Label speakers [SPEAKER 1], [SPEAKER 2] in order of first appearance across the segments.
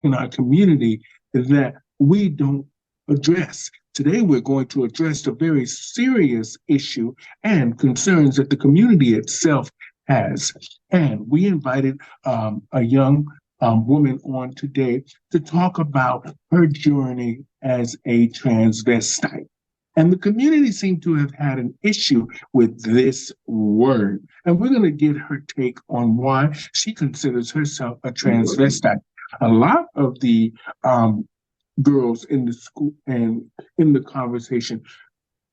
[SPEAKER 1] in our community that we don't address. Today, we're going to address a very serious issue and concerns that the community itself has. And we invited a young woman on today to talk about her journey as a transvestite. And the community seemed to have had an issue with this word. And we're going to get her take on why she considers herself a transvestite. A lot of the girls in the school and in the conversation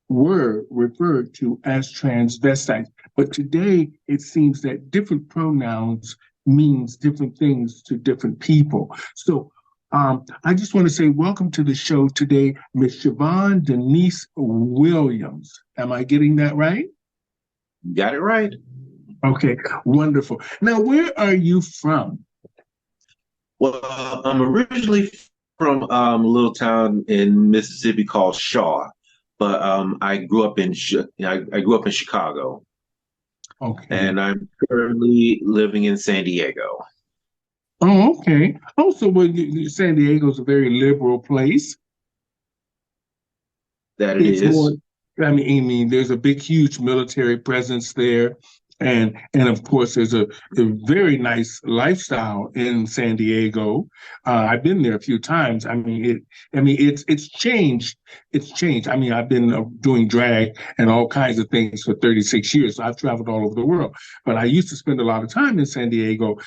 [SPEAKER 1] were referred to as transvestites. But today it seems that different pronouns means different things to different people. So I just want to say welcome to the show today, Miss Shyvonne Denice Williams. Am I getting that right?
[SPEAKER 2] Got it right.
[SPEAKER 1] Okay, wonderful. Now, where are you from?
[SPEAKER 2] Well, I'm originally from a little town in Mississippi called Shaw, but I grew up in I grew up in Chicago,
[SPEAKER 1] Okay.
[SPEAKER 2] and I'm currently living in San Diego.
[SPEAKER 1] Oh, okay. Also, well, San Diego's a very liberal place.
[SPEAKER 2] That it
[SPEAKER 1] It's more,
[SPEAKER 2] is.
[SPEAKER 1] I mean, there's a big, huge military presence there, and of course, there's a very nice lifestyle in San Diego. I've been there a few times. It's changed. It's changed. I mean, I've been doing drag and all kinds of things for 36 years. So I've traveled all over the world, but I used to spend a lot of time in San Diego,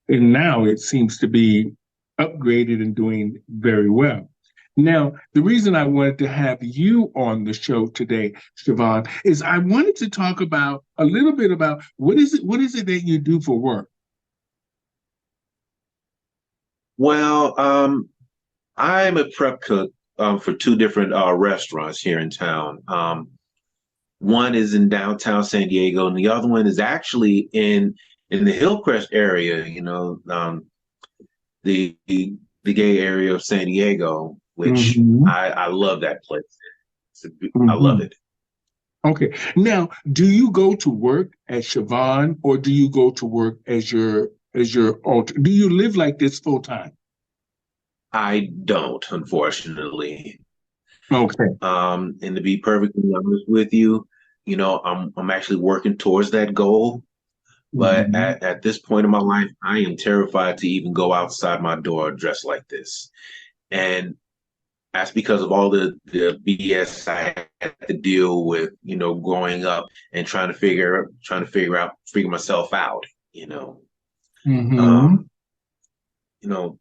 [SPEAKER 1] and now it seems to be upgraded and doing very well. Now, the reason I wanted to have you on the show today, Shyvonne, is I wanted to talk about a little bit about what is it that you do for work?
[SPEAKER 2] Well, I'm a prep cook for two different restaurants here in town. One is in downtown San Diego, and the other one is actually in the Hillcrest area. The gay area of San Diego, which
[SPEAKER 1] Mm-hmm.
[SPEAKER 2] I love that place. I love
[SPEAKER 1] Mm-hmm.
[SPEAKER 2] it.
[SPEAKER 1] Okay. Now, do you go to work as Shyvonne, or do you go to work as your alter? Do you live like this full time?
[SPEAKER 2] I don't, unfortunately.
[SPEAKER 1] Okay.
[SPEAKER 2] And to be perfectly honest with you, I'm actually working towards that goal. But
[SPEAKER 1] Mm-hmm.
[SPEAKER 2] at this point in my life, I am terrified to even go outside my door dressed like this. And that's because of all the BS I had to deal with, growing up and figure myself out, you know.
[SPEAKER 1] Mm-hmm.
[SPEAKER 2] Um, you know,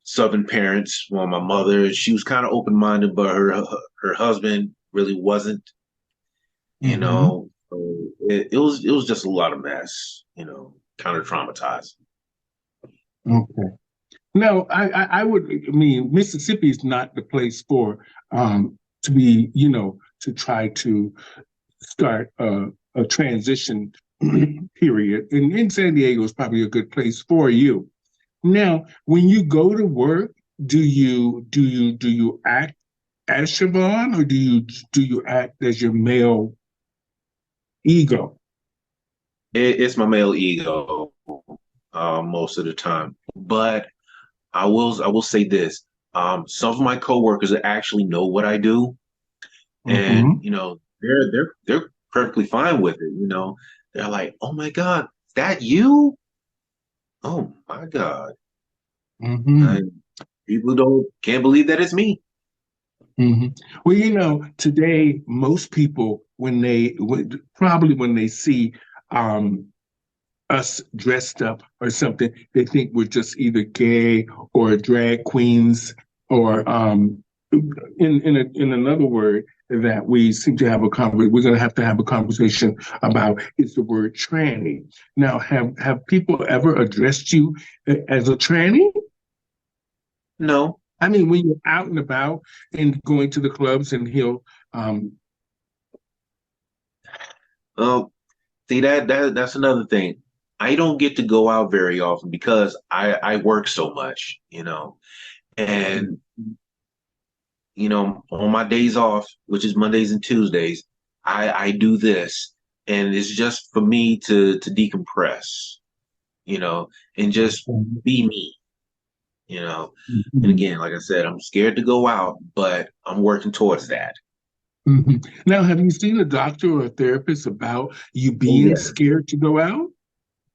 [SPEAKER 2] Southern parents, well, my mother, she was kind of open-minded, but her husband really wasn't, you
[SPEAKER 1] Mm-hmm.
[SPEAKER 2] know. So it was just a lot of mess, kind of traumatized.
[SPEAKER 1] Okay. No, I would. I mean, Mississippi is not the place for to be, to try to start a transition period. And in San Diego is probably a good place for you. Now, when you go to work, do you act as Shyvonne, or do you act as your male ego?
[SPEAKER 2] It's my male ego most of the time, but I will say this. Some of my coworkers actually know what I do, and
[SPEAKER 1] Mm-hmm.
[SPEAKER 2] they're perfectly fine with it. They're like, "Oh my God, that you? Oh my God!"
[SPEAKER 1] Mm-hmm.
[SPEAKER 2] And people don't can't believe that it's me.
[SPEAKER 1] Hmm. Well, today most people, probably when they see um, us dressed up or something, they think we're just either gay or drag queens, or in another word that we seem to have we're going to have a conversation about is the word tranny. Now, have people ever addressed you as a tranny?
[SPEAKER 2] No,
[SPEAKER 1] I mean, when you're out and about and going to the clubs, and um,
[SPEAKER 2] well, see that's another thing. I don't get to go out very often because I work so much, and on my days off, which is Mondays and Tuesdays, I do this, and it's just for me to decompress, and just be me. you know. And
[SPEAKER 1] Mhm.
[SPEAKER 2] again, like I said, I'm scared to go out, but I'm working towards that.
[SPEAKER 1] Mhm. Now, have you seen a doctor or a therapist about you
[SPEAKER 2] Oh
[SPEAKER 1] being
[SPEAKER 2] yeah.
[SPEAKER 1] scared to go out?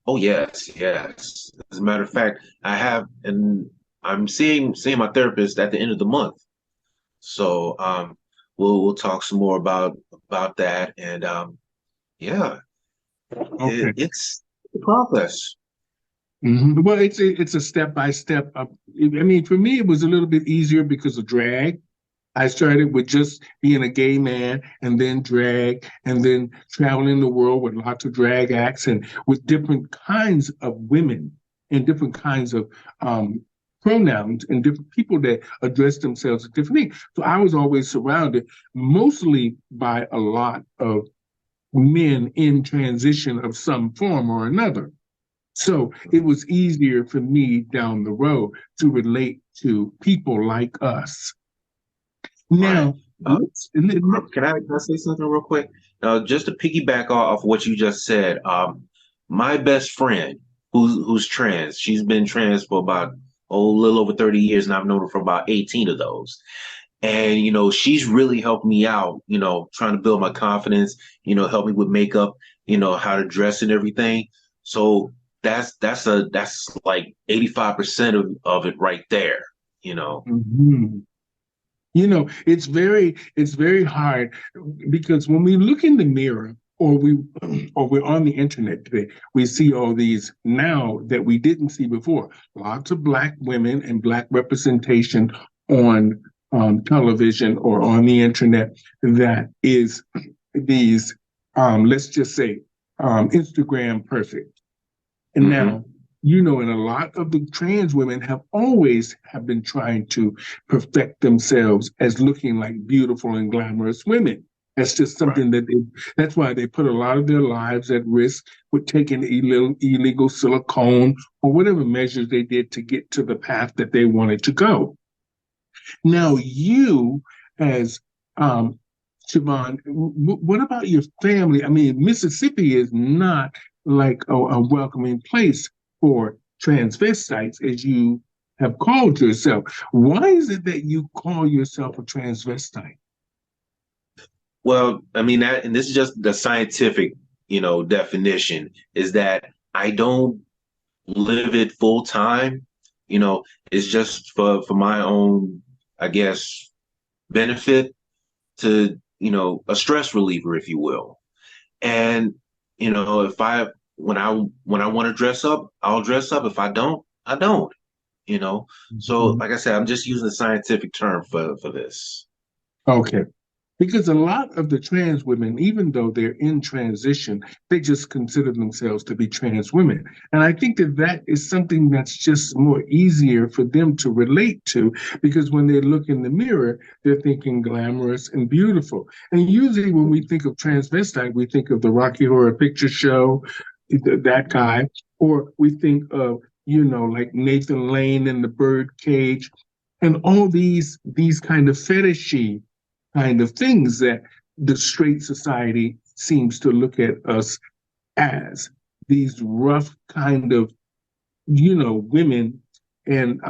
[SPEAKER 2] Oh yes, yes. As a matter of fact, I have, and I'm seeing my therapist at the end of the month. So we'll talk some more about that, and yeah,
[SPEAKER 1] Okay.
[SPEAKER 2] it's a process.
[SPEAKER 1] Well, it's a step by step. I mean, for me, it was a little bit easier because of drag. I started with just being a gay man and then drag and then traveling the world with lots of drag acts and with different kinds of women and different kinds of pronouns and different people that address themselves differently. So I was always surrounded mostly by a lot of men in transition of some form or another. So it was easier for me down the road to relate to people like us.
[SPEAKER 2] Right.
[SPEAKER 1] Now, let's,
[SPEAKER 2] Can I say something real quick? Just to piggyback off what you just said, my best friend who's trans, she's been trans for about a little over 30 years, and I've known her for about 18 of those. And she's really helped me out, trying to build my confidence, help me with makeup, how to dress and everything. So that's like 85% of it right there, you know.
[SPEAKER 1] Mhm. It's very hard because when we look in the mirror or we're on the internet today, we see all these now that we didn't see before. Lots of black women and black representation on television or on the internet that is these let's just say Instagram perfect. And
[SPEAKER 2] Hmm.
[SPEAKER 1] now, and a lot of the trans women have been trying to perfect themselves as looking like beautiful and glamorous women. That's just
[SPEAKER 2] Right.
[SPEAKER 1] something that's why they put a lot of their lives at risk with taking illegal silicone or whatever measures they did to get to the path that they wanted to go. Now, you as um, Shyvonne, what about your family? I mean, Mississippi is not like a welcoming place for transvestites, as you have called yourself. Why is it that you call yourself a transvestite?
[SPEAKER 2] Well, I mean that, and this is just the scientific, definition is that I don't live it full time. You know, it's just for my own, I guess, benefit to, a stress reliever, if you will. And, if I when I want to dress up, I'll dress up. If I don't, I don't, you know. So
[SPEAKER 1] Mhm.
[SPEAKER 2] like I said, I'm just using the scientific term for this.
[SPEAKER 1] Okay. Because a lot of the trans women, even though they're in transition, they just consider themselves to be trans women. And I think that that is something that's just more easier for them to relate to because when they look in the mirror, they're thinking glamorous and beautiful. And usually when we think of transvestite, we think of the Rocky Horror Picture Show, that guy, or we think of, like Nathan Lane in the Birdcage and all these kind of fetishy kind of things that the straight society seems to look at us as these rough kind of women and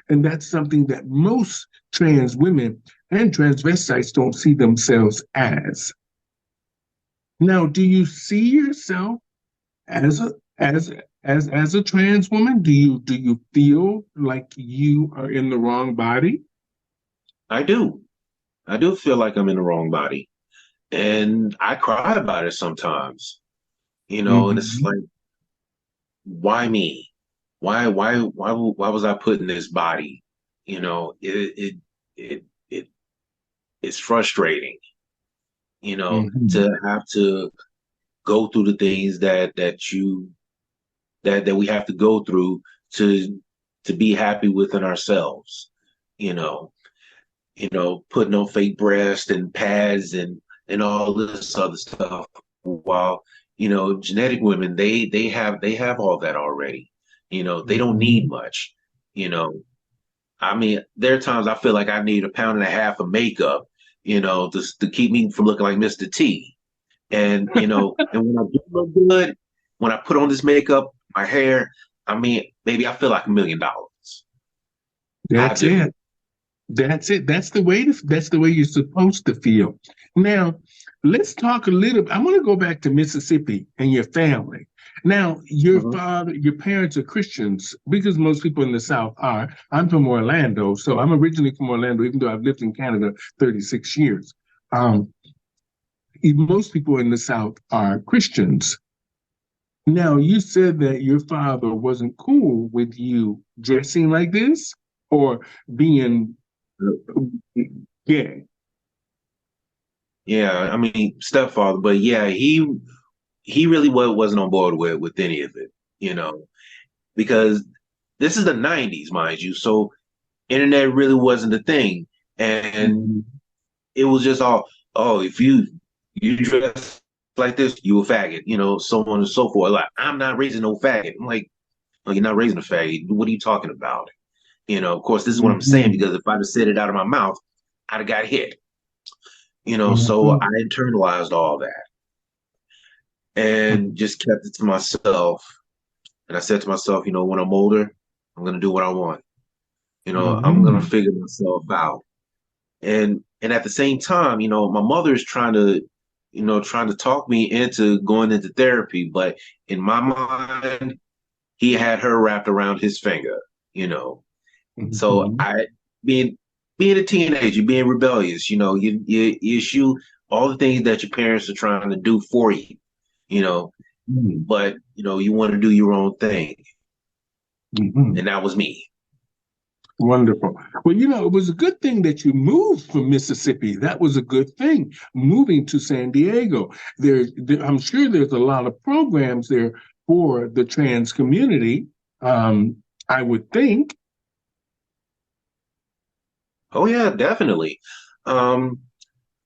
[SPEAKER 1] that's something that most trans women and transvestites don't see themselves as. Now, do you see yourself as a as a trans woman? Do you feel like you are in the wrong body?
[SPEAKER 2] I do. I do feel like I'm in the wrong body. And I cry about it sometimes, and it's
[SPEAKER 1] Mm-hmm.
[SPEAKER 2] like, why me? Why was I put in this body? You know, it, it, it's frustrating,
[SPEAKER 1] Mm-hmm.
[SPEAKER 2] to have to go through the things that we have to go through to be happy within ourselves, you know, putting on fake breasts and pads and all this other stuff. While genetic women, they have all that already. They don't need
[SPEAKER 1] Mm-hmm.
[SPEAKER 2] much. You know, I mean, there are times I feel like I need a pound and a half of makeup, to keep me from looking like Mr. T. And and when I do look good, when I put on this makeup, my hair, I mean, baby, I feel like $1 million. I
[SPEAKER 1] That's
[SPEAKER 2] do.
[SPEAKER 1] it. That's it. That's the way you're supposed to feel. Now, let's talk a little. I want to go back to Mississippi and your family. Now,
[SPEAKER 2] Mhm.
[SPEAKER 1] your parents are Christians because most people in the South are. I'm from Orlando, so I'm originally from Orlando, even though I've lived in Canada 36 years. Um, Most people in the South are Christians. Now, you said that your father wasn't cool with you dressing like this or being gay.
[SPEAKER 2] Yeah, I mean stepfather, but yeah, he really wasn't on board with any of it, you know, because this is the '90s, mind you, so internet really wasn't a thing, and
[SPEAKER 1] Mhm.
[SPEAKER 2] it was just all, oh, if you dress like this, you a faggot, so on and so forth. Like, I'm not raising no faggot. I'm like, no, you're not raising a faggot. What are you talking about? Of course, this is what I'm saying
[SPEAKER 1] Mhm.
[SPEAKER 2] because if I'd have said it out of my mouth, I'd have got hit. So I
[SPEAKER 1] Mhm.
[SPEAKER 2] internalized all that and just kept it to myself. And I said to myself, when I'm older, I'm gonna do what I want. I'm gonna
[SPEAKER 1] Mhm.
[SPEAKER 2] figure myself out. And at the same time, my mother is trying to talk me into going into therapy, but in my mind, he had her wrapped around his finger, you know. So
[SPEAKER 1] Mhm.
[SPEAKER 2] I being being a teenager, being rebellious, you issue all the things that your parents are trying to do for you, you know,
[SPEAKER 1] Mhm.
[SPEAKER 2] but you want to do your own thing.
[SPEAKER 1] Mhm.
[SPEAKER 2] And that was me.
[SPEAKER 1] Wonderful. Well, it was a good thing that you moved from Mississippi. That was a good thing, moving to San Diego. I'm sure there's a lot of programs there for the trans community. Um, I would think.
[SPEAKER 2] Oh yeah, definitely. Um,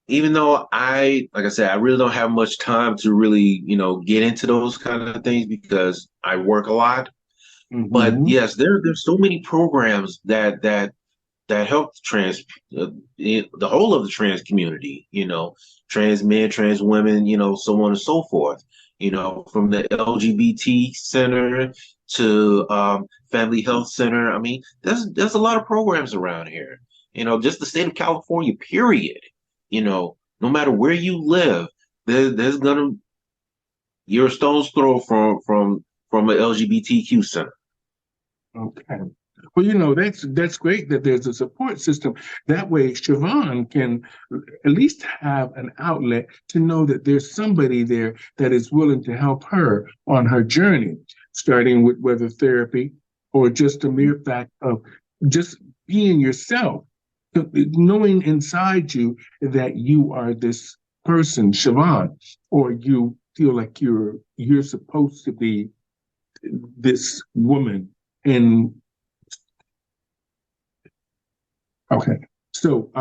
[SPEAKER 2] Even though like I said, I really don't have much time to really, get into those kind of things because I work a lot. But
[SPEAKER 1] Hmm.
[SPEAKER 2] yes, there's so many programs that help the whole of the trans community, trans men, trans women, so on and so forth. From the LGBT center to family health center. I mean, there's a lot of programs around here. Just the state of California, period. No matter where you live, there's gonna you're a stone's throw from an LGBTQ center.
[SPEAKER 1] Okay. Well, that's great that there's a support system. That way, Shyvonne can at least have an outlet to know that there's somebody there that is willing to help her on her journey, starting with whether therapy or just a mere fact of just being yourself, knowing inside you that you are this person, Shyvonne, or you feel like you're supposed to be this woman. And okay, so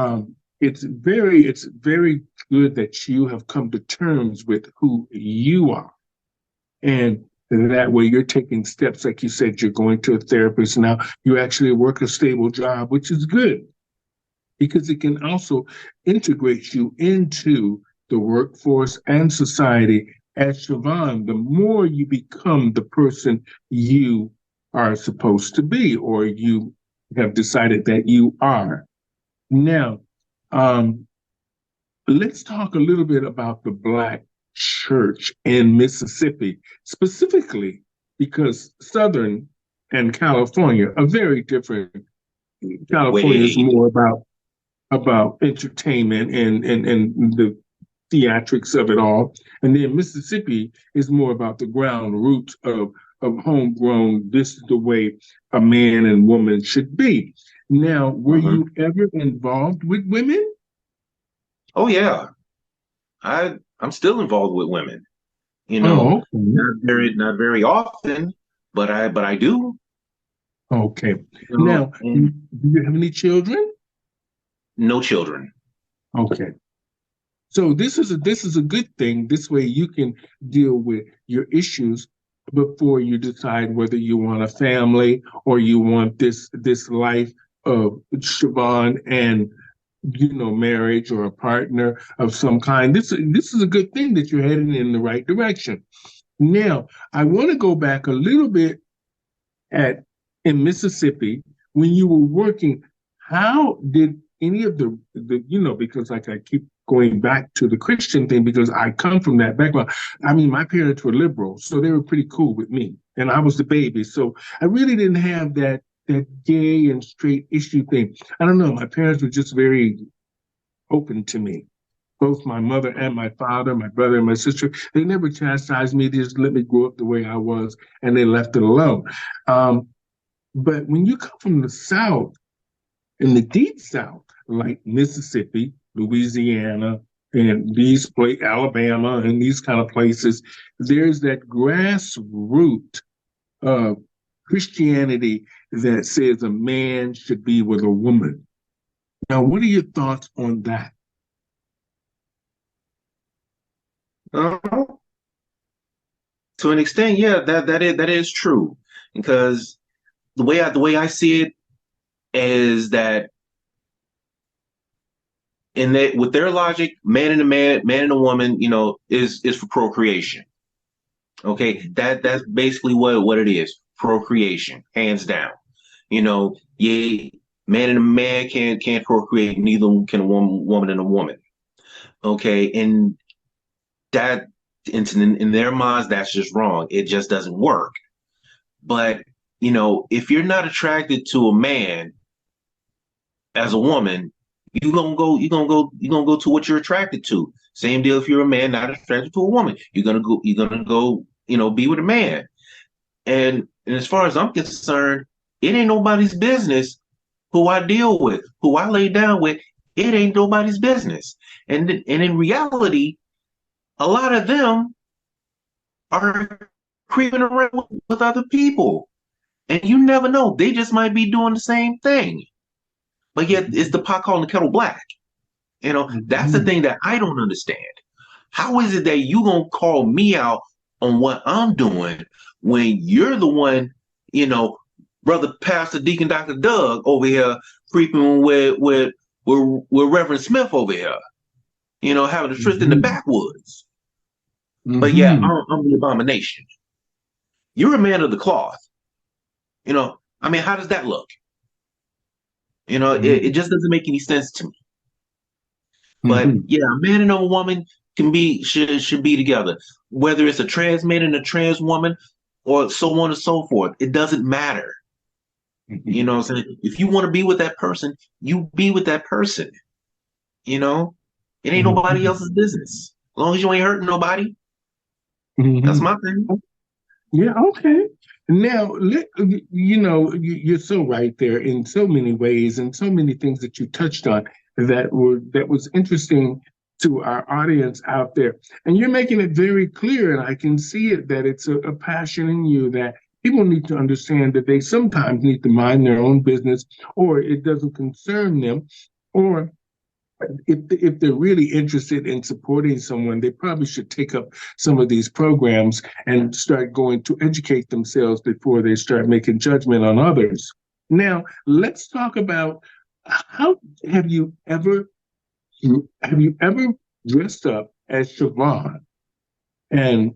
[SPEAKER 1] it's very good that you have come to terms with who you are, and that way you're taking steps, like you said, you're going to a therapist now. You actually work a stable job, which is good because it can also integrate you into the workforce and society. As Shyvonne, the more you become the person you are supposed to be, or you have decided that you are. Now, um, let's talk a little bit about the Black church in Mississippi, specifically because Southern and California are very different. California is
[SPEAKER 2] Way.
[SPEAKER 1] more about entertainment and the theatrics of it all. And then Mississippi is more about the ground roots of homegrown, this is the way a man and woman should be. Now, were
[SPEAKER 2] Mhm.
[SPEAKER 1] you ever involved with women?
[SPEAKER 2] Oh yeah, I'm still involved with women.
[SPEAKER 1] Oh, okay.
[SPEAKER 2] Not very often, but I do.
[SPEAKER 1] Okay.
[SPEAKER 2] You
[SPEAKER 1] Now, do
[SPEAKER 2] and
[SPEAKER 1] you have any children?
[SPEAKER 2] no children.
[SPEAKER 1] Okay. So this is a good thing. This way you can deal with your issues before you decide whether you want a family or you want this life of Siobhan and marriage or a partner of some kind. This is a good thing that you're heading in the right direction. Now, I want to go back a little bit at in Mississippi when you were working, how did any of because like I keep going back to the Christian thing because I come from that background. I mean, my parents were liberal, so they were pretty cool with me, and I was the baby, so I really didn't have that gay and straight issue thing. I don't know. My parents were just very open to me. Both my mother and my father, my brother and my sister, they never chastised me. They just let me grow up the way I was, and they left it alone. Um, but when you come from the South, in the deep South, like Mississippi, Louisiana, and Alabama, and these kind of places, there's that grassroots Christianity that says a man should be with a woman. Now, what are your thoughts on that?
[SPEAKER 2] Uh, to an extent, yeah, that is true. Because the way I see it is that with their logic, man and a woman, is for procreation. Okay, that's basically what it is. Procreation, hands down. Yeah, man and a man can't procreate, neither can a woman and a woman. Okay, and that in their minds, that's just wrong. It just doesn't work. But if you're not attracted to a man as a woman, you're gonna go to what you're attracted to. Same deal if you're a man not attracted to a woman. You're gonna go, be with a man. And as far as I'm concerned, it ain't nobody's business who I deal with, who I lay down with. It ain't nobody's business. And in reality, a lot of them are creeping around with other people. And you never know. They just might be doing the same thing. But yet it's the pot calling the kettle black. That's the thing that I don't understand. How is it that you gonna call me out on what I'm doing when you're the one, brother Pastor Deacon Dr. Doug over here creeping with Reverend Smith over here, having a tryst in the backwoods. But yeah, I'm the abomination. You're a man of the cloth. How does that look? It just doesn't make any sense to me. But yeah, a man and a woman should be together. Whether it's a trans man and a trans woman or so on and so forth, it doesn't matter. You know what I'm saying? If you want to be with that person, you be with that person. It ain't nobody else's business. As long as you ain't hurting nobody. That's my thing.
[SPEAKER 1] Yeah, okay. Now, you're so right there in so many ways and so many things that you touched on that was interesting to our audience out there. And you're making it very clear, and I can see it, that it's a passion in you that people need to understand that they sometimes need to mind their own business, or it doesn't concern them, or if they're really interested in supporting someone, they probably should take up some of these programs and start going to educate themselves before they start making judgment on others. Now, let's talk about how have you ever dressed up as Shyvonne and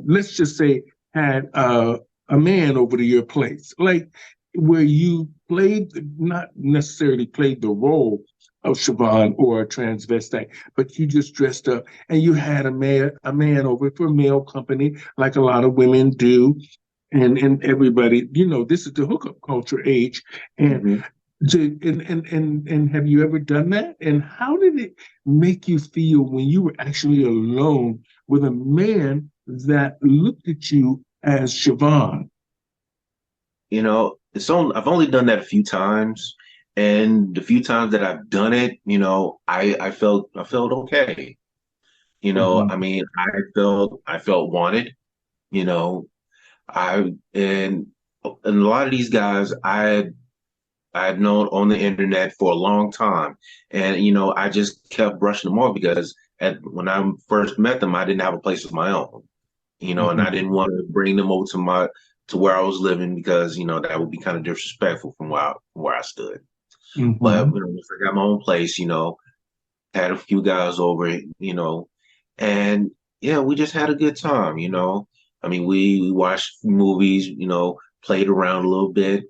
[SPEAKER 1] let's just say had a man over to your place, like where you not necessarily played the role of Shyvonne or a transvestite, but you just dressed up and you had a man over for male company, like a lot of women do, and everybody, this is the hookup culture age, and and have you ever done that? And how did it make you feel when you were actually alone with a man that looked at you as Shyvonne?
[SPEAKER 2] I've only done that a few times, and the few times that I've done it, I felt okay. I felt wanted. And a lot of these guys I've known on the internet for a long time, and I just kept brushing them off because when I first met them, I didn't have a place of my own, and I didn't want to bring them over to where I was living because that would be kind of disrespectful from where I stood. But once I got my own place, had a few guys over, and yeah, we just had a good time. We watched movies, played around a little bit,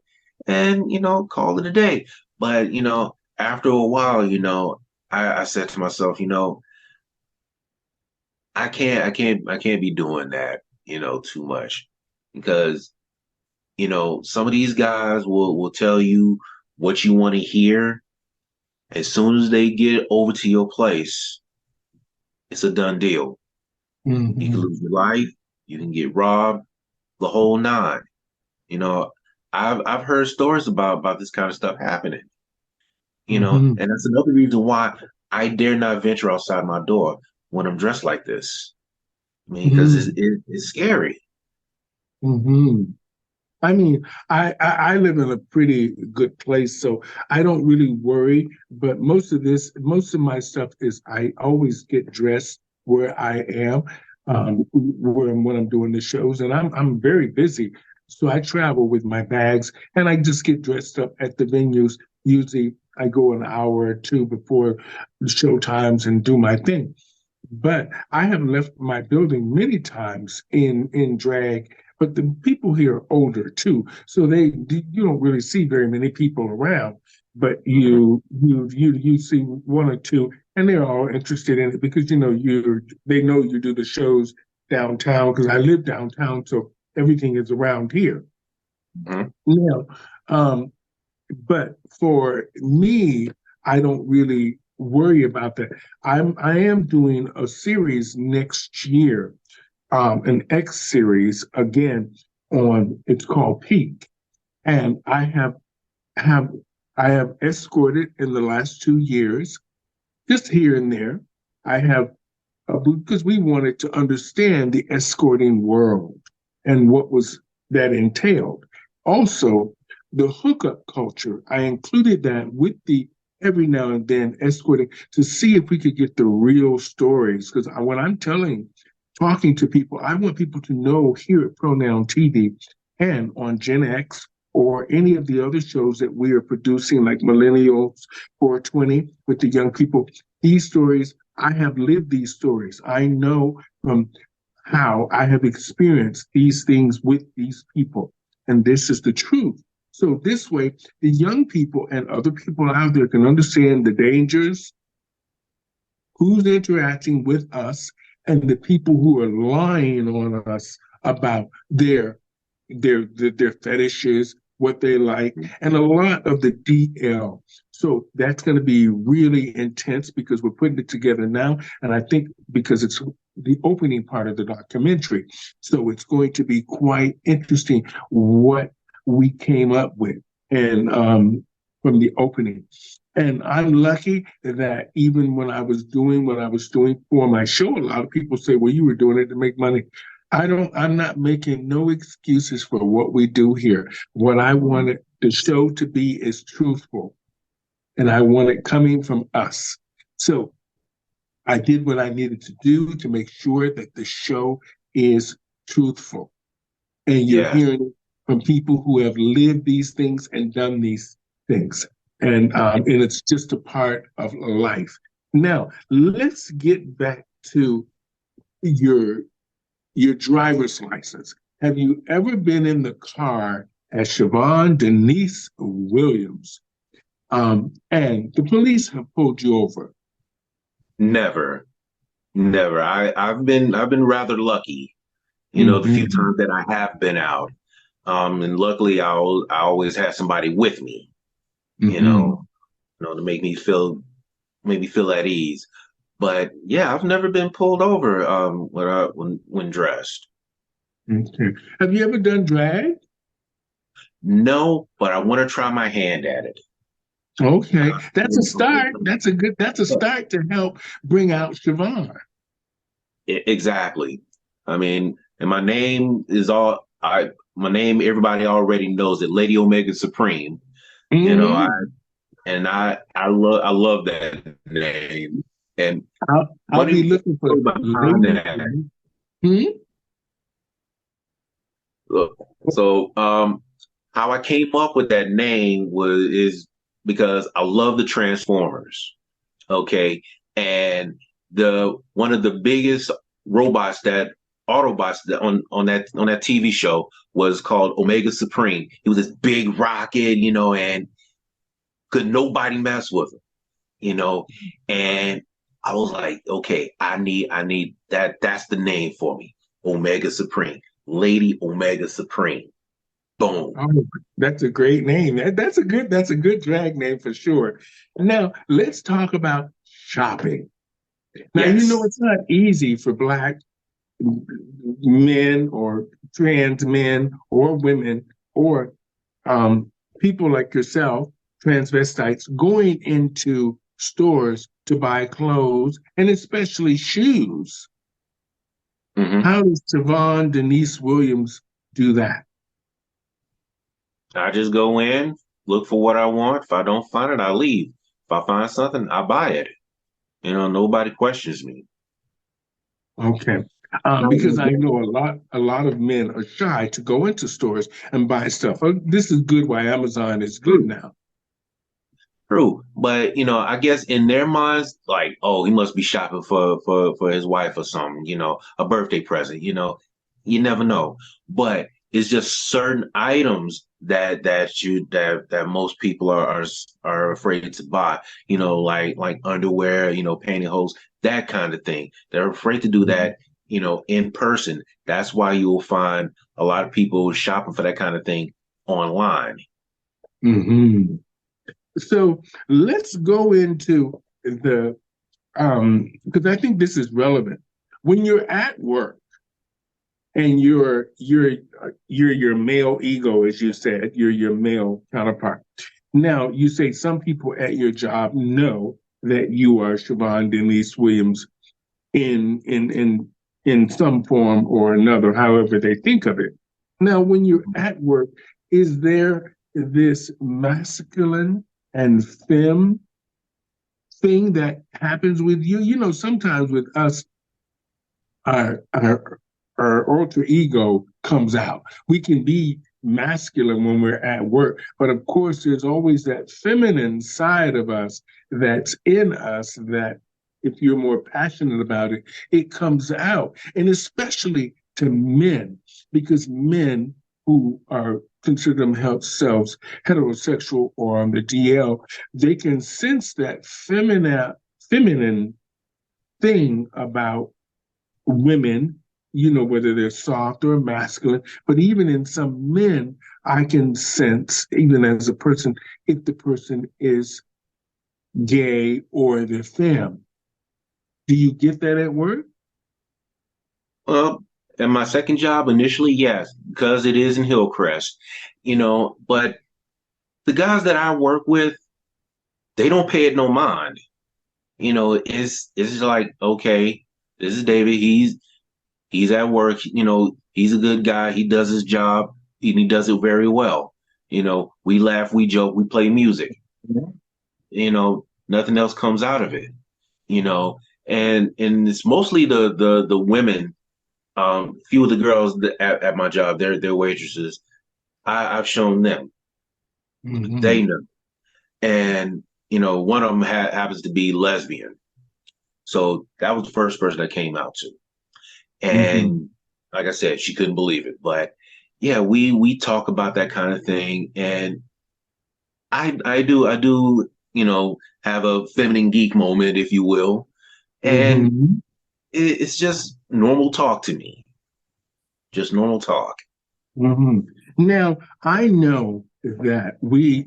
[SPEAKER 2] and, call it a day. But, after a while, I said to myself, I can't be doing that, too much because, some of these guys will tell you what you want to hear. As soon as they get over to your place, it's a done deal. You can
[SPEAKER 1] Mm-hmm.
[SPEAKER 2] lose your life, you can get robbed, the whole nine. You know, I've heard stories about this kind of stuff happening.
[SPEAKER 1] Mm-hmm.
[SPEAKER 2] And that's another reason why I dare not venture outside my door when I'm dressed like this. I mean, because it's scary.
[SPEAKER 1] Mm-hmm. I mean, I live in a pretty good place, so I don't really worry. But most of my stuff is I always get dressed where I am, when I'm doing the shows, and I'm very busy, so I travel with my bags, and I just get dressed up at the venues. Usually, I go an hour or two before the show times and do my thing. But I have left my building many times in drag. But the people here are older too, so you don't really see very many people around. But
[SPEAKER 2] Mhm.
[SPEAKER 1] you see one or two, and they're all interested in it because they know you do the shows downtown because I live downtown, so everything is around here.
[SPEAKER 2] Mhm.
[SPEAKER 1] Now, um, but for me, I don't really worry about that. I am doing a series next year, an X series again on it's called Peak, and have I have escorted in the last 2 years, just here and there. I have because we wanted to understand the escorting world and what was that entailed. Also, the hookup culture, I included that with the every now and then escorting to see if we could get the real stories. Because when I'm talking to people, I want people to know here at Pronoun TV and on Gen X or any of the other shows that we are producing, like Millennials 420 with the young people, these stories I have lived these stories. I know from how I have experienced these things with these people. And this is the truth. So this way, the young people and other people out there can understand the dangers, who's interacting with us, and the people who are lying on us about their fetishes, what they like, and a lot of the DL. So that's going to be really intense because we're putting it together now, and I think because it's the opening part of the documentary, so it's going to be quite interesting what we came up with, and from the opening. And I'm lucky that even when I was doing what I was doing for my show, a lot of people say, well, you were doing it to make money. I'm not making no excuses for what we do here. What I wanted the show to be is truthful, and I want it coming from us. So I did what I needed to do to make sure that the show is truthful. And you're
[SPEAKER 2] Yes.
[SPEAKER 1] hearing it from people who have lived these things and done these things. And it's just a part of life. Now, let's get back to your your driver's license. Have you ever been in the car as Shyvonne Denice Williams, and the police have pulled you over?
[SPEAKER 2] Never, never. I've been rather lucky, the few
[SPEAKER 1] Mm-hmm.
[SPEAKER 2] times that I have been out. And luckily I always have somebody with me, you
[SPEAKER 1] Mm-hmm.
[SPEAKER 2] know, to make me feel at ease. But yeah, I've never been pulled over when dressed.
[SPEAKER 1] Okay. Have you ever done drag?
[SPEAKER 2] No, but I want to try my hand at it.
[SPEAKER 1] Okay, that's a start. That's a start to help bring out Shyvonne.
[SPEAKER 2] Exactly. I mean, and my name everybody already knows it, Lady Omega Supreme. You know, I
[SPEAKER 1] Mm-hmm.
[SPEAKER 2] and I love that name. And
[SPEAKER 1] I'll
[SPEAKER 2] funny
[SPEAKER 1] be looking for
[SPEAKER 2] story behind
[SPEAKER 1] Lady.
[SPEAKER 2] that.
[SPEAKER 1] Hmm?
[SPEAKER 2] Look, so how I came up with that name is because I love the Transformers. Okay. And the one of the biggest robots that Autobots on that TV show was called Omega Supreme. He was this big rocket, and could nobody mess with him, and I was like, okay, I need that. That's the name for me. Omega Supreme. Lady Omega Supreme. Boom.
[SPEAKER 1] Oh, that's a great name. That's a good drag name for sure. Now let's talk about shopping. Now you know
[SPEAKER 2] Yes.
[SPEAKER 1] it's not easy for Black men or trans men or women or people like yourself, transvestites, going into stores to buy clothes and especially shoes.
[SPEAKER 2] Hmm.
[SPEAKER 1] How does Shyvonne Denice Williams do that?
[SPEAKER 2] I just go in, look for what I want. If I don't find it, I leave. If I find something, I buy it. Nobody questions me.
[SPEAKER 1] Okay. Because I know a lot of men are shy to go into stores and buy stuff. This is good why Amazon is good now.
[SPEAKER 2] True, but I guess in their minds, like, oh, he must be shopping for his wife or something, a birthday present. You never know. But it's just certain items that most people are afraid to buy. Like underwear, pantyhose, that kind of thing. They're afraid to do that, in person. That's why you'll find a lot of people shopping for that kind of thing online.
[SPEAKER 1] Hmm. So let's go into the because I think this is relevant. When you're at work and you're your male ego, as you said, you're your male counterpart. Now you say some people at your job know that you are Shyvonne Denice Williams in some form or another, however they think of it. Now, when you're at work, is there this masculine and femme thing that happens with you? Sometimes with us, our our our alter ego comes out. We can be masculine when we're at work, but of course, there's always that feminine side of us that's in us that if you're more passionate about it, it comes out. And especially to men, because men who are consider themselves heterosexual or on the DL, they can sense that feminine thing about women, whether they're soft or masculine, but even in some men, I can sense, even as a person, if the person is gay or they're femme. Do you get that at work?
[SPEAKER 2] Well, and my second job initially, yes, because it is in Hillcrest, but the guys that I work with, they don't pay it no mind. It's like, okay, this is David. He's at work, he's a good guy. He does his job and he does it very well. We laugh, we joke, we play music. Nothing else comes out of it, you know, and it's mostly the women. Few of the girls at my job, they're waitresses. I've shown them. They
[SPEAKER 1] Mm-hmm.
[SPEAKER 2] know. And, one of them happens to be lesbian. So that was the first person I came out to.
[SPEAKER 1] Mm-hmm.
[SPEAKER 2] And like I said, she couldn't believe it. But yeah, we talk about that kind of thing. And I do, have a feminine geek moment, if you will. And
[SPEAKER 1] Mm-hmm.
[SPEAKER 2] it's just normal talk to me. Just normal talk.
[SPEAKER 1] Mm-hmm. Now, I know that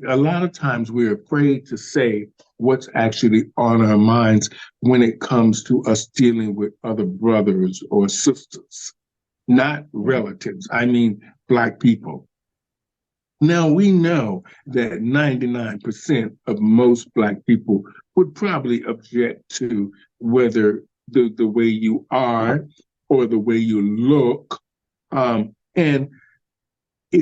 [SPEAKER 1] a lot of times we're afraid to say what's actually on our minds when it comes to us dealing with other brothers or sisters, not relatives. I mean, Black people. Now, we know that 99% of most Black people would probably object to whether the way you are or the way you look. And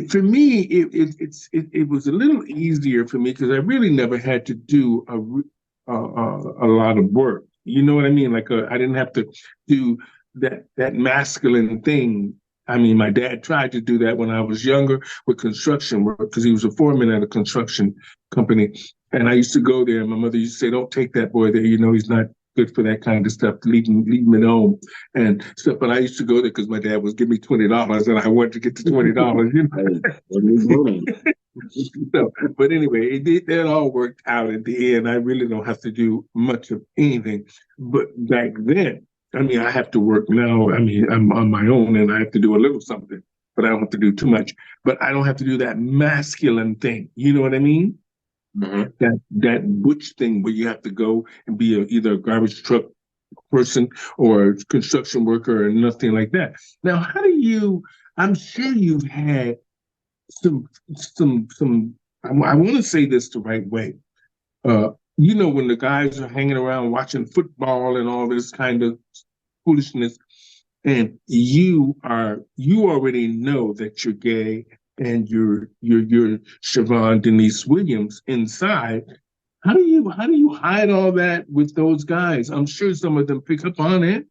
[SPEAKER 1] for me, it was a little easier for me because I really never had to do a lot of work. You know what I mean? Like I didn't have to do that masculine thing. I mean, my dad tried to do that when I was younger with construction work because he was a foreman at a construction company, and I used to go there. And my mother used to say, "Don't take that boy there. He's not." good for that kind of stuff, leaving it home and stuff. But I used to go there because my dad was giving me $20, and I wanted to get the $20. So, but anyway, that all worked out at the end. I really don't have to do much of anything. But back then, I mean, I have to work now. I mean, I'm on my own, and I have to do a little something, but I don't have to do too much. But I don't have to do that masculine thing. You know what I mean?
[SPEAKER 2] Mm-hmm.
[SPEAKER 1] That butch thing where you have to go and be either a garbage truck person or a construction worker or nothing like that. Now, how do you? I'm sure you've had some. I want to say this the right way. When the guys are hanging around watching football and all this kind of foolishness, and you already know that you're gay and you're Shyvonne Denice Williams inside. How do you hide all that with those guys? I'm sure some of them pick up on it.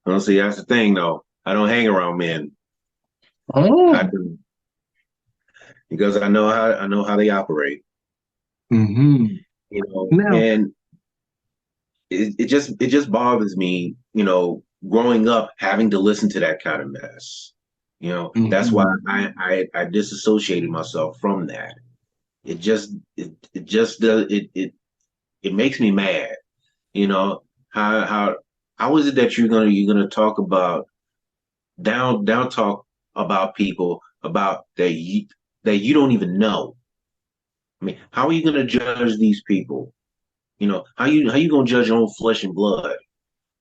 [SPEAKER 2] Well, see, that's the thing, though. I don't hang around men.
[SPEAKER 1] Oh,
[SPEAKER 2] I do, because I know how they operate.
[SPEAKER 1] mm-hmm. Now,
[SPEAKER 2] And it just bothers me, growing up having to listen to that kind of mess. That's why I disassociated myself from that. It just does it makes me mad. How is it that you're gonna talk about down talk about people about that you don't even know? I mean, how are you gonna judge these people? How you gonna judge your own flesh and blood?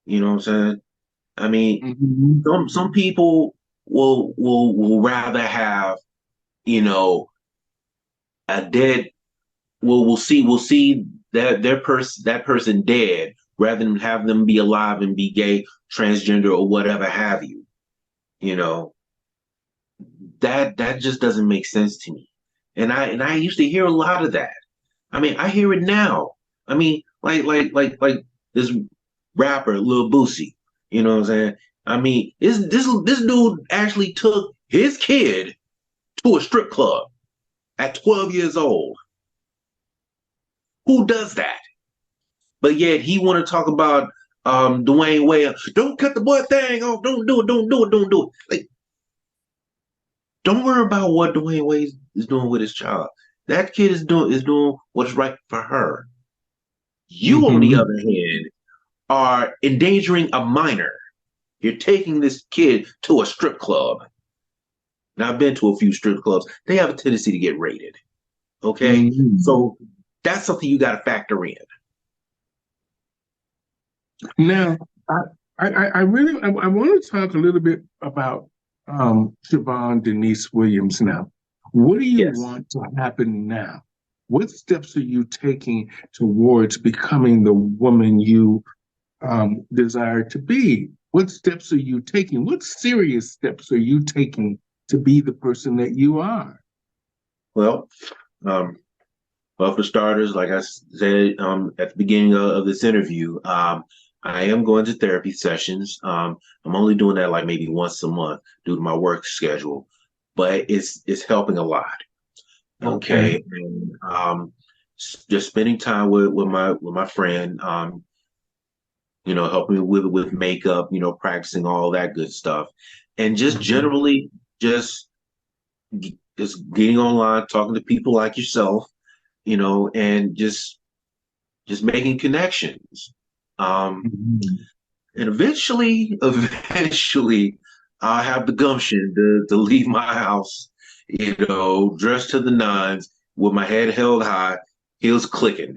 [SPEAKER 2] You know what I'm saying? I mean, some people will rather have, a dead. We'll see that person dead rather than have them be alive and be gay, transgender, or whatever have you. You know that just doesn't make sense to me. And I used to hear a lot of that. I mean, I hear it now. I mean, like this rapper Lil Boosie. You know what I'm saying? I mean, this dude actually took his kid to a strip club at 12 years old. Who does that? But yet he want to talk about Dwayne Wade. Don't cut the boy thing off. Don't do it. Don't do it. Don't do it. Like, don't worry about what Dwayne Wade is doing with his child. That kid is doing what's right for her. You, on the other hand, are endangering a minor. You're taking this kid to a strip club. Now, I've been to a few strip clubs. They have a tendency to get raided. Okay? So that's something you got to factor in.
[SPEAKER 1] Now, I really want to talk a little bit about Shyvonne Denice Williams now. What do you want to happen now? What steps are you taking towards becoming the woman you desire to be? What steps are you taking? What serious steps are you taking to be the person that you are?
[SPEAKER 2] Well, for starters, like I said at the beginning of this interview, I am going to therapy sessions. I'm only doing that like maybe once a month due to my work schedule, but it's helping a lot. Okay. And just spending time with my friend, helping me with makeup, practicing all that good stuff, and just generally just getting online, talking to people like yourself, and just making connections. And eventually, I'll have the gumption to leave my house, dressed to the nines with my head held high, heels clicking,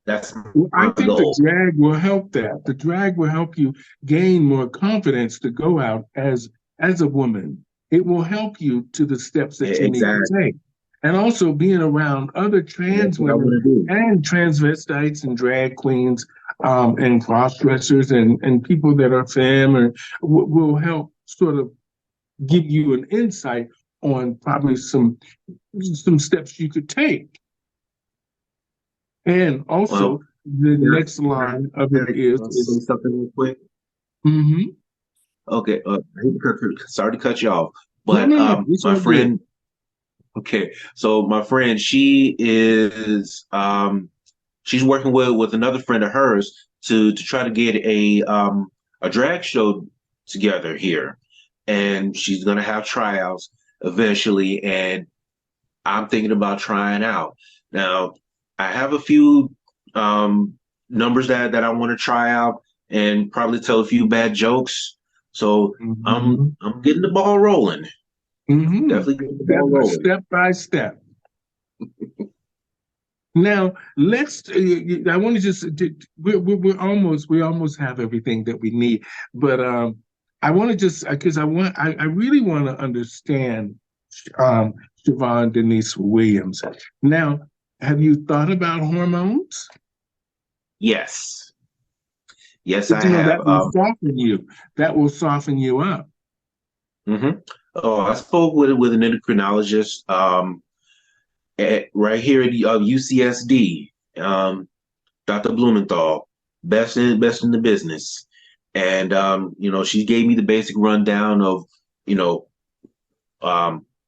[SPEAKER 2] That's
[SPEAKER 1] I think
[SPEAKER 2] goal.
[SPEAKER 1] the drag will help that. The drag will help you gain more confidence to go out as a woman. It will help you to the steps that you need to take. And also being around other trans women and transvestites and drag queens and cross-dressers and people that are femme or will help sort of give you an insight on probably some steps you could take. And also, the next line of it is
[SPEAKER 2] something real quick.
[SPEAKER 1] Mm-hmm.
[SPEAKER 2] Okay, sorry to cut you off, but my friend. Okay, so my friend, she is she's working with another friend of hers to try to get a drag show together here, and she's gonna have tryouts eventually, and I'm thinking about trying out. Now, I have a few numbers that I want to try out and probably tell a few bad jokes. So
[SPEAKER 1] Mm-hmm.
[SPEAKER 2] I'm getting the ball rolling.
[SPEAKER 1] Mm-hmm.
[SPEAKER 2] Definitely getting the ball rolling.
[SPEAKER 1] Step by step. Now let's. I want to just. We almost have everything that we need, but I want to just because I really want to understand um, Shyvonne Denice Williams. Now, have you thought about hormones?
[SPEAKER 2] Yes. Yes, I
[SPEAKER 1] Because
[SPEAKER 2] have.
[SPEAKER 1] that will soften you. That will soften you up.
[SPEAKER 2] Mhm. Oh, I spoke with an endocrinologist right here at UCSD, Dr. Blumenthal, best in the business, and she gave me the basic rundown of you know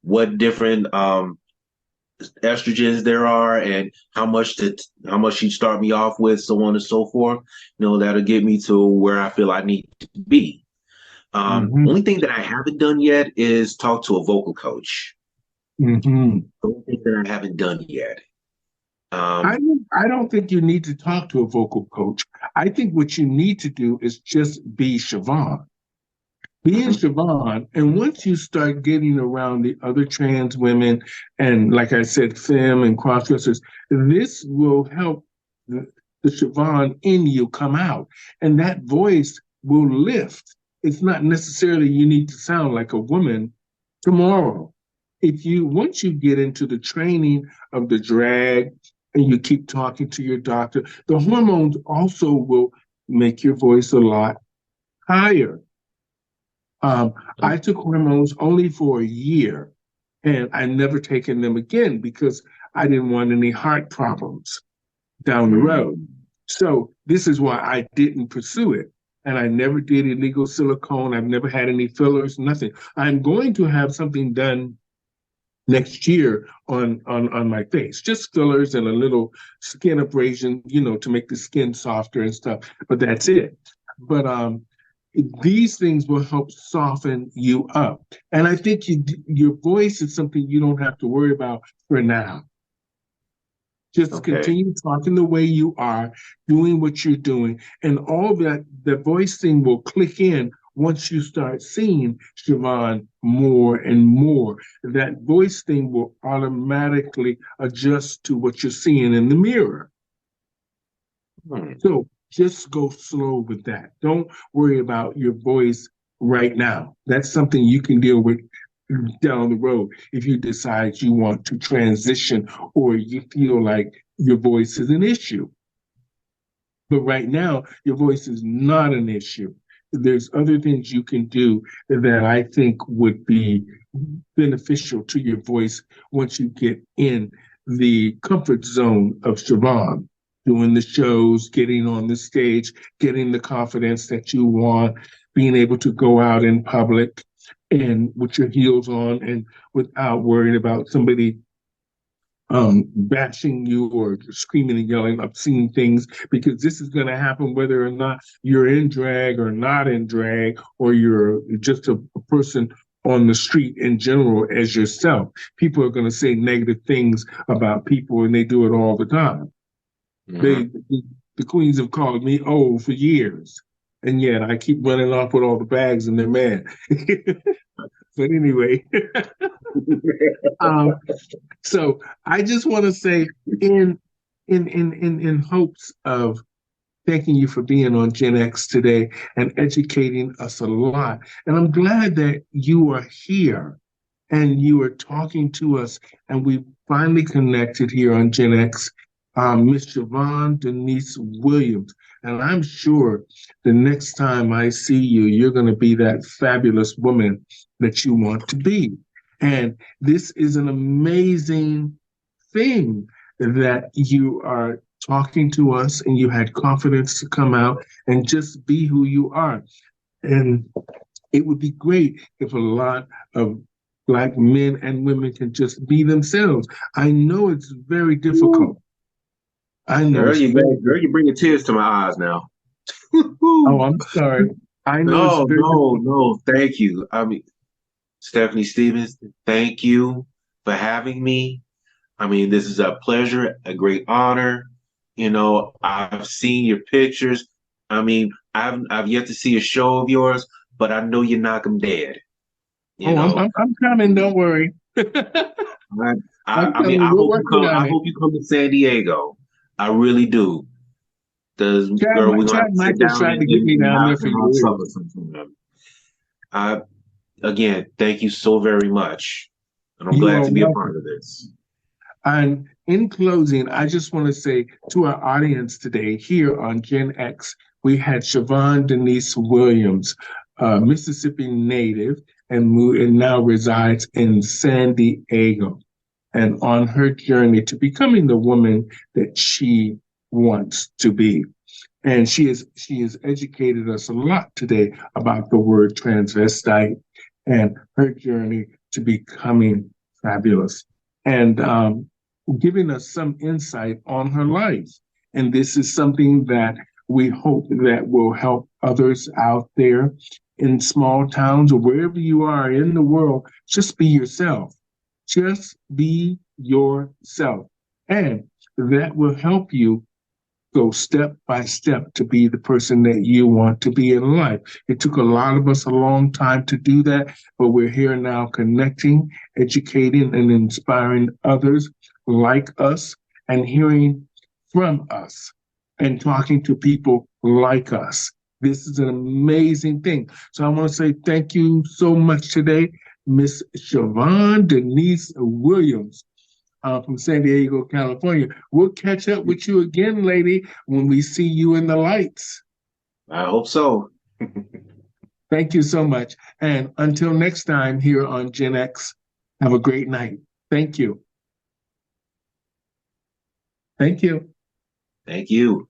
[SPEAKER 2] what different estrogens there are and how much she'd start me off with, so on and so forth. That'll get me to where I feel I need to be.
[SPEAKER 1] Hmm.
[SPEAKER 2] Only thing that I haven't done yet is talk to a vocal coach.
[SPEAKER 1] Hmm.
[SPEAKER 2] Only thing that I haven't done yet.
[SPEAKER 1] I
[SPEAKER 2] Um,
[SPEAKER 1] don't, I don't think you need to talk to a vocal coach. I think what you need to do is just be Shyvonne. Being
[SPEAKER 2] mhm.
[SPEAKER 1] Shyvonne, and once you start getting around the other trans women, and like I said, femme and crossdressers, this will help the Shyvonne in you come out, and that voice will lift. It's not necessarily you need to sound like a woman tomorrow. If you once you get into the training of the drag and you keep talking to your doctor, the hormones also will make your voice a lot higher. I took hormones only for a year, and I never taken them again because I didn't want any heart problems down the road.
[SPEAKER 2] Mm.
[SPEAKER 1] So this is why I didn't pursue it. And I never did illegal silicone. I've never had any fillers, nothing. I'm going to have something done next year on my face, just fillers and a little skin abrasion, to make the skin softer and stuff. But that's it. But these things will help soften you up. And I think your voice is something you don't have to worry about for now. Just
[SPEAKER 2] Okay.
[SPEAKER 1] continue talking the way you are, doing what you're doing, and all that the voice thing will click in once you start seeing Shyvonne more and more. That voice thing will automatically adjust to what you're seeing in the mirror.
[SPEAKER 2] Hmm.
[SPEAKER 1] So just go slow with that. Don't worry about your voice right now. That's something you can deal with down the road if you decide you want to transition or you feel like your voice is an issue. But right now, your voice is not an issue. There's other things you can do that I think would be beneficial to your voice once you get in the comfort zone of Shyvonne, doing the shows, getting on the stage, getting the confidence that you want, being able to go out in public and with your heels on and without worrying about somebody bashing you or screaming and yelling obscene things, because this is going to happen whether or not you're in drag or not in drag, or you're just a person on the street in general as yourself. People are going to say negative things about people, and they do it all the time.
[SPEAKER 2] Mhm.
[SPEAKER 1] They, the queens have called me old for years, and yet I keep running off with all the bags, and they're mad. But anyway, um, so I just want to say, in in hopes of thanking you for being on Gen X today and educating us a lot. And I'm glad that you are here and you are talking to us, and we finally connected here on Gen X, Miss Shyvonne Denice Williams. And I'm sure the next time I see you, you're going to be that fabulous woman that you want to be. And this is an amazing thing that you are talking to us and you had confidence to come out and just be who you are. And it would be great if a lot of Black men and women can just be themselves. I know it's very difficult. I know
[SPEAKER 2] Girl,
[SPEAKER 1] it's very.
[SPEAKER 2] you're bringing tears to my eyes now.
[SPEAKER 1] Oh, I'm sorry. I know it's
[SPEAKER 2] No,
[SPEAKER 1] very.
[SPEAKER 2] no, no. Thank you. I mean, Stephanie Stevens, thank you for having me. I mean, this is a pleasure, a great honor. You know, I've seen your pictures. I mean, I've yet to see a show of yours, but I know you knock 'em dead. You
[SPEAKER 1] Oh,
[SPEAKER 2] know,
[SPEAKER 1] I'm coming. Don't worry.
[SPEAKER 2] I,
[SPEAKER 1] I'm
[SPEAKER 2] I mean,
[SPEAKER 1] coming. We're working
[SPEAKER 2] I
[SPEAKER 1] on it.
[SPEAKER 2] hope you come to San Diego. I really do. Cause
[SPEAKER 1] Chad,
[SPEAKER 2] girl, we're gonna have
[SPEAKER 1] Chad
[SPEAKER 2] to sit
[SPEAKER 1] Michaels
[SPEAKER 2] down
[SPEAKER 1] tried to get me
[SPEAKER 2] and
[SPEAKER 1] down
[SPEAKER 2] have
[SPEAKER 1] there for
[SPEAKER 2] some hot
[SPEAKER 1] years.
[SPEAKER 2] supper sometime. I again, thank you so very much, and I'm
[SPEAKER 1] You
[SPEAKER 2] glad
[SPEAKER 1] are
[SPEAKER 2] to be a
[SPEAKER 1] welcome.
[SPEAKER 2] part of this.
[SPEAKER 1] And in closing, I just want to say to our audience today here on Gen X, we had Shyvonne Denice Williams, Mississippi native, and now resides in San Diego, and on her journey to becoming the woman that she wants to be. And she has educated us a lot today about the word transvestite and her journey to becoming fabulous, and giving us some insight on her life. And this is something that we hope that will help others out there in small towns or wherever you are in the world. Just be yourself. Just be yourself. And that will help you go step by step to be the person that you want to be in life. It took a lot of us a long time to do that, but we're here now connecting, educating, and inspiring others like us and hearing from us and talking to people like us. This is an amazing thing. So I want to say thank you so much today, Miss Shyvonne Denice Williams, from San Diego, California. We'll catch up with you again, lady, when we see you in the lights.
[SPEAKER 2] I hope so.
[SPEAKER 1] Thank you so much. And until next time here on Gen X, have a great night. Thank you. Thank you.
[SPEAKER 2] Thank you.